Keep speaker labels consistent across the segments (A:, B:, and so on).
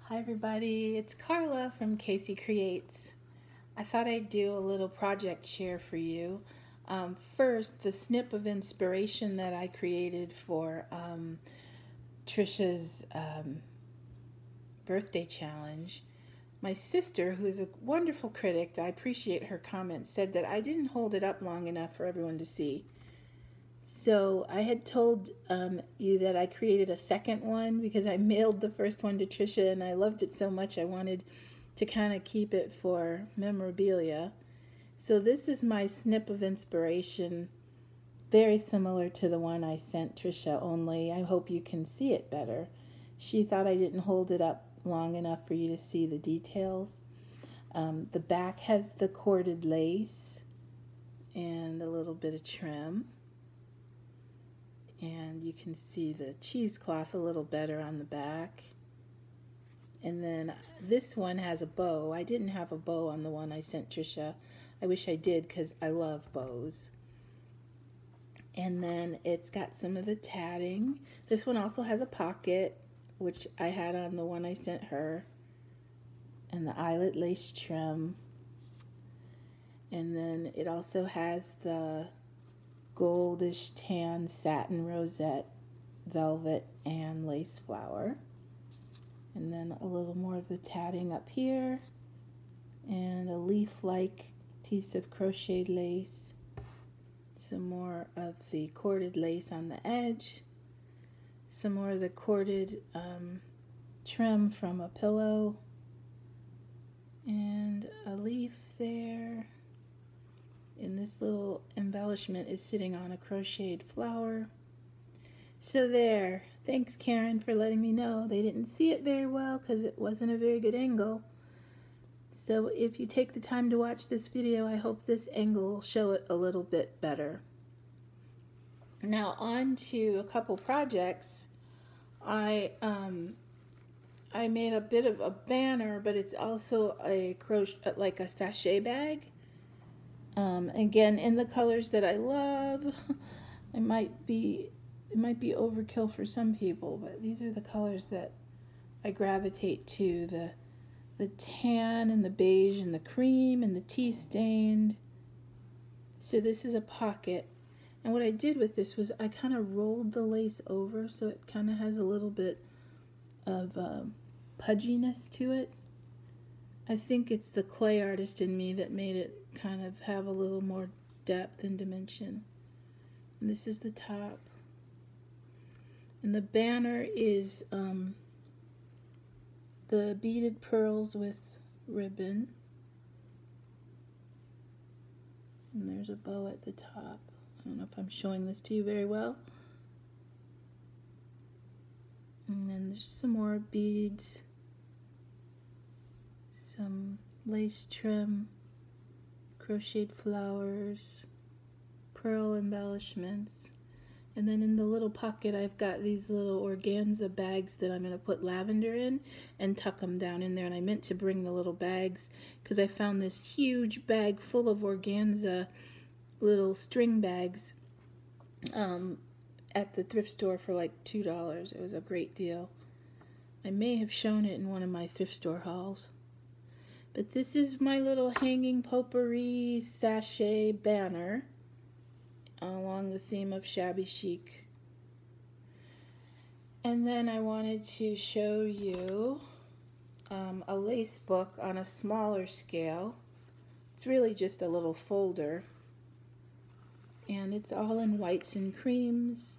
A: Hi everybody, it's Carla from Casey Creates. I thought I'd do a little project share for you. First, the snip of inspiration that I created for Trisha's birthday challenge. My sister, who's a wonderful critic, I appreciate her comments, said that I didn't hold it up long enough for everyone to see. So I had told you that I created a second one because I mailed the first one to Trisha and I loved it so much I wanted to kind of keep it for memorabilia. So this is my snip of inspiration, very similar to the one I sent Trisha, only I hope you can see it better. She thought I didn't hold it up long enough for you to see the details. The back has the corded lace and a little bit of trim. And you can see the cheesecloth a little better on the back. And then this one has a bow. I didn't have a bow on the one I sent Trisha. I wish I did because I love bows. And then it's got some of the tatting. This one also has a pocket, which I had on the one I sent her. And the eyelet lace trim. And then it also has the goldish tan satin rosette, velvet, and lace flower. And then a little more of the tatting up here. And a leaf-like piece of crocheted lace. Some more of the corded lace on the edge. Some more of the corded trim from a pillow. And a leaf there. And this little embellishment is sitting on a crocheted flower. So there. Thanks, Karen, for letting me know. They didn't see it very well because it wasn't a very good angle. So if you take the time to watch this video, I hope this angle will show it a little bit better. Now on to a couple projects. I made a bit of a banner, but it's also a like a sachet bag. Again, in the colors that I love. It might be overkill for some people, but these are the colors that I gravitate to. The tan and the beige and the cream and the tea stained. So this is a pocket. And what I did with this was I kind of rolled the lace over so it kind of has a little bit of pudginess to it. I think it's the clay artist in me that made it kind of have a little more depth and dimension. And this is the top. And the banner is the beaded pearls with ribbon. And there's a bow at the top. I don't know if I'm showing this to you very well. And then there's some more beads. Some lace trim, crocheted flowers, pearl embellishments. And then in the little pocket I've got these little organza bags that I'm going to put lavender in and tuck them down in there. And I meant to bring the little bags because I found this huge bag full of organza little string bags at the thrift store for like $2. It was a great deal. I may have shown it in one of my thrift store hauls. But this is my little hanging potpourri sachet banner along the theme of Shabby Chic. And then I wanted to show you a lace book on a smaller scale. It's really just a little folder. And it's all in whites and creams.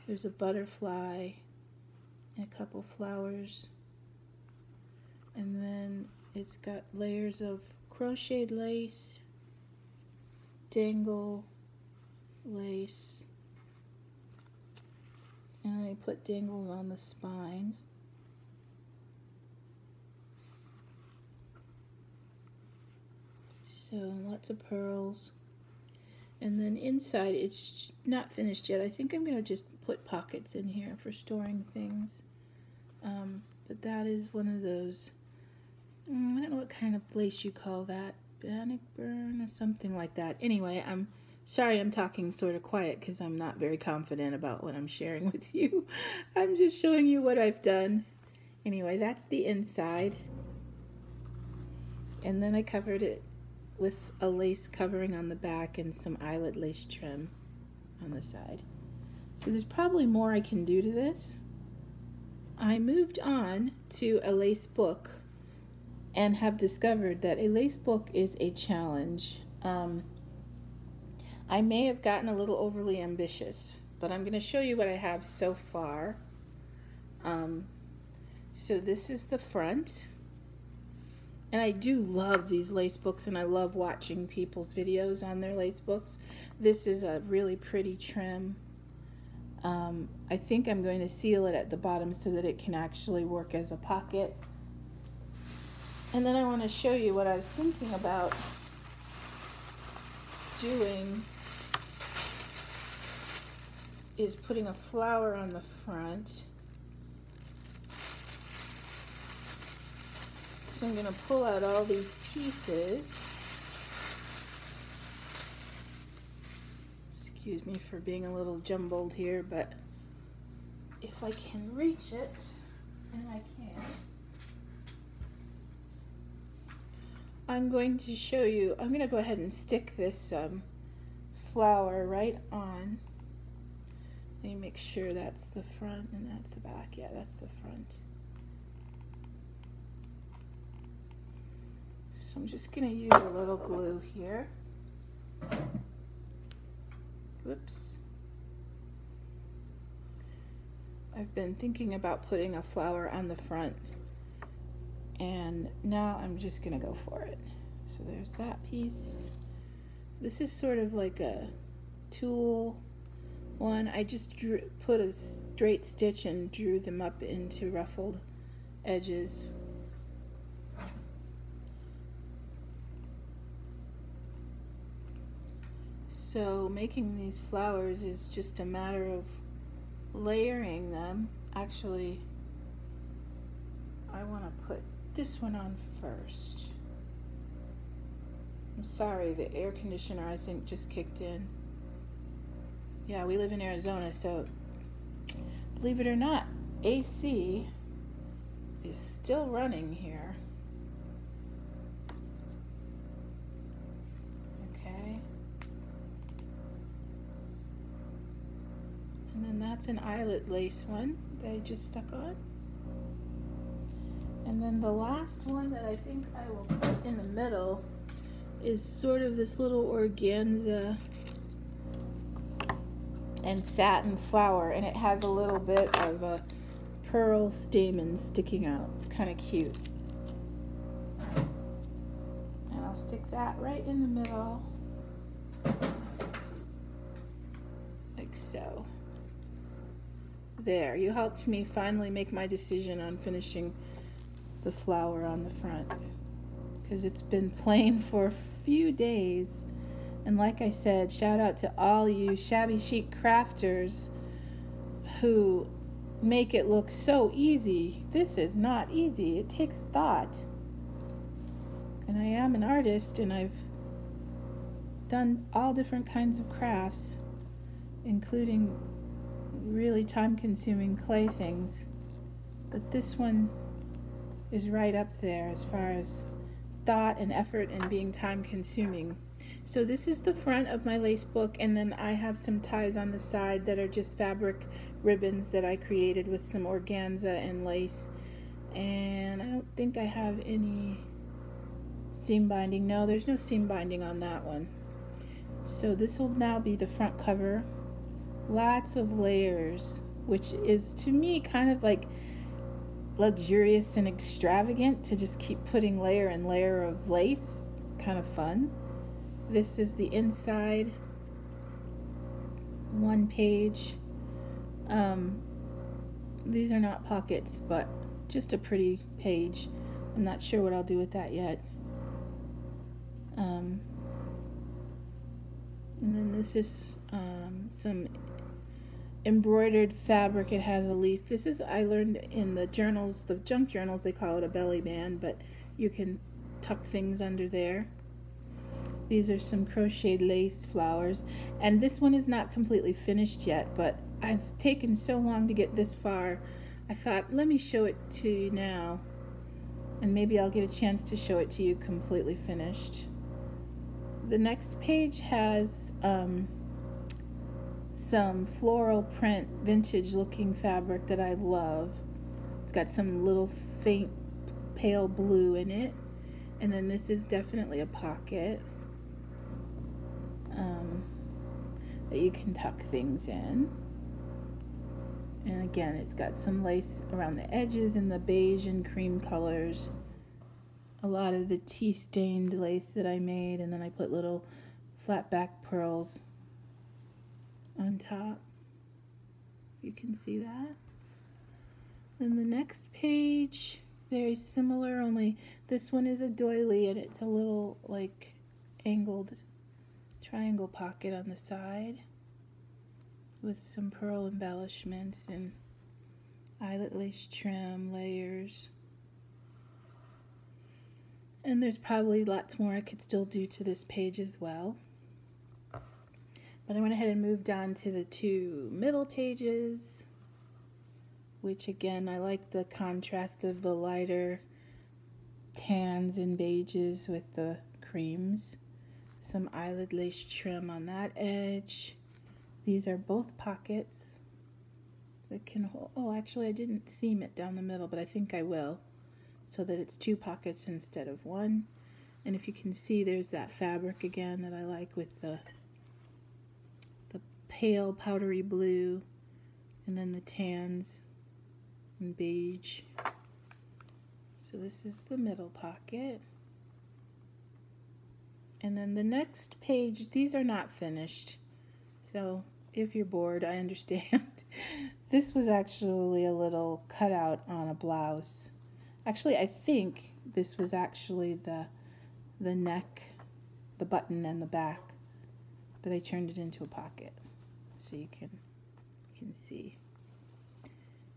A: There's a butterfly and a couple flowers. And then it's got layers of crocheted lace, dangle lace, and I put dangles on the spine. So lots of pearls. And then inside, it's not finished yet. I think I'm going to just put pockets in here for storing things. But that is one of those, I don't know what kind of lace you call that, bannockburn or something like that. Anyway, I'm sorry I'm talking sort of quiet because I'm not very confident about what I'm sharing with you. I'm just showing you what I've done. Anyway, that's the inside. And then I covered it with a lace covering on the back and some eyelet lace trim on the side. So there's probably more I can do to this. I moved on to a lace book and have discovered that a lace book is a challenge. I may have gotten a little overly ambitious, but I'm going to show you what I have so far. So this is the front. And I do love these lace books, and I love watching people's videos on their lace books. This is a really pretty trim. I think I'm going to seal it at the bottom so that it can actually work as a pocket. And then I want to show you what I was thinking about doing is putting a flower on the front. So I'm going to pull out all these pieces. Excuse me for being a little jumbled here, but if I can reach it, and I can, I'm going to show you. I'm going to go ahead and stick this flower right on. Let me make sure that's the front and that's the back. Yeah, that's the front. So I'm just going to use a little glue here. Whoops. I've been thinking about putting a flower on the front, and now I'm just going to go for it. So there's that piece. This is sort of like a tulle one. I just put a straight stitch and drew them up into ruffled edges. So making these flowers is just a matter of layering them. Actually, I want to put this one on first. I'm sorry, the air conditioner I think just kicked in. Yeah, we live in Arizona, so believe it or not, AC is still running here. Okay. And then that's an eyelet lace one that I just stuck on. And then the last one that I think I will put in the middle is sort of this little organza and satin flower, and it has a little bit of a pearl stamen sticking out. It's kind of cute. And I'll stick that right in the middle, like so. There, you helped me finally make my decision on finishing the flower on the front, because it's been plain for a few days. And like I said, shout out to all you Shabby Chic crafters who make it look so easy. This is not easy. It takes thought. And I am an artist, and I've done all different kinds of crafts, including really time-consuming clay things. But this one is right up there as far as thought and effort and being time-consuming. So this is the front of my lace book, and then I have some ties on the side that are just fabric ribbons that I created with some organza and lace. And I don't think I have any seam binding. No, there's no seam binding on that one. So this will now be the front cover. Lots of layers, which is to me kind of like luxurious and extravagant to just keep putting layer and layer of lace. It's kind of fun. This is the inside, one page. These are not pockets, but just a pretty page. I'm not sure what I'll do with that yet. And then this is some embroidered fabric. It has a leaf. This is, I learned in the journals, the junk journals, they call it a belly band, but you can tuck things under there. These are some crocheted lace flowers, and this one is not completely finished yet, but I've taken so long to get this far. I thought, let me show it to you now, and maybe I'll get a chance to show it to you completely finished. The next page has some floral print, vintage looking fabric that I love. It's got some little faint pale blue in it, and then this is definitely a pocket that you can tuck things in. And again, it's got some lace around the edges in the beige and cream colors. A lot of the tea stained lace that I made, and then I put little flat back pearls on top. You can see that. Then the next page, very similar, only this one is a doily and it's a little like angled triangle pocket on the side with some pearl embellishments and eyelet lace trim layers. And there's probably lots more I could still do to this page as well. But I went ahead and moved on to the two middle pages, which again, I like the contrast of the lighter tans and beiges with the creams. Some eyelet lace trim on that edge. These are both pockets that can hold, oh, actually I didn't seam it down the middle, but I think I will, so that it's two pockets instead of one. And if you can see, there's that fabric again that I like with the pale powdery blue, and then the tans and beige. So this is the middle pocket. And then the next page, these are not finished, so if you're bored, I understand. This was actually a little cutout on a blouse. Actually, I think this was actually the neck, the button, and the back, but I turned it into a pocket so you can see.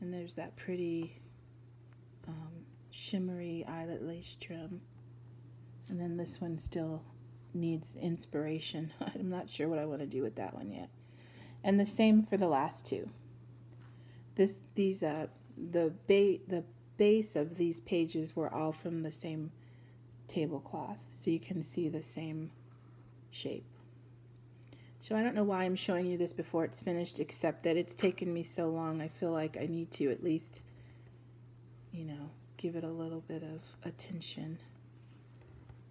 A: And there's that pretty shimmery eyelet lace trim. And then this one still needs inspiration. I'm not sure what I want to do with that one yet. And the same for the last two. The base of these pages were all from the same tablecloth, so you can see the same shape. So I don't know why I'm showing you this before it's finished, except that it's taken me so long. I feel like I need to at least, you know, give it a little bit of attention.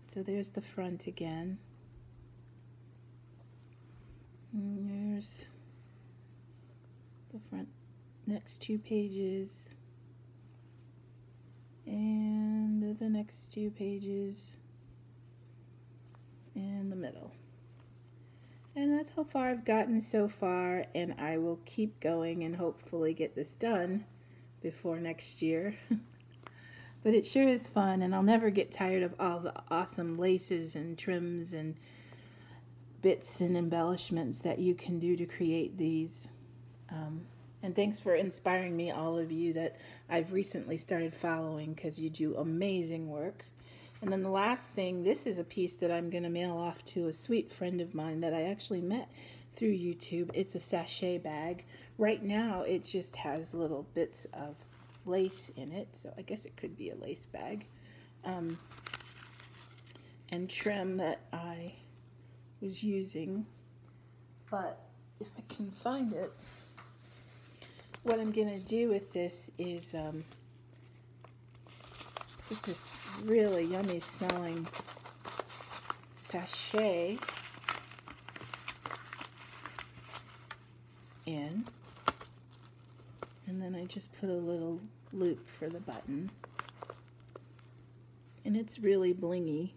A: So there's the front again. And there's the front next two pages. And the next two pages. And the middle. And that's how far I've gotten so far, and I will keep going and hopefully get this done before next year. But it sure is fun, and I'll never get tired of all the awesome laces and trims and bits and embellishments that you can do to create these. And thanks for inspiring me, all of you that I've recently started following, because you do amazing work. And then the last thing, this is a piece that I'm going to mail off to a sweet friend of mine that I actually met through YouTube. It's a sachet bag. Right now it just has little bits of lace in it, so I guess it could be a lace bag, and trim that I was using. But if I can find it, what I'm gonna do with this is put this really yummy smelling sachet in, and then I just put a little loop for the button, and it's really blingy,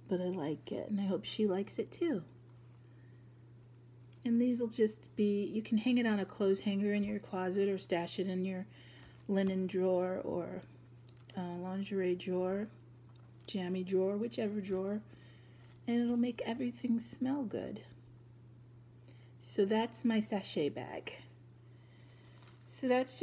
A: but I like it, and I hope she likes it too. And these will just be, you can hang it on a clothes hanger in your closet, or stash it in your linen drawer, or lingerie drawer, jammy drawer, whichever drawer, and it'll make everything smell good. So that's my sachet bag. So that's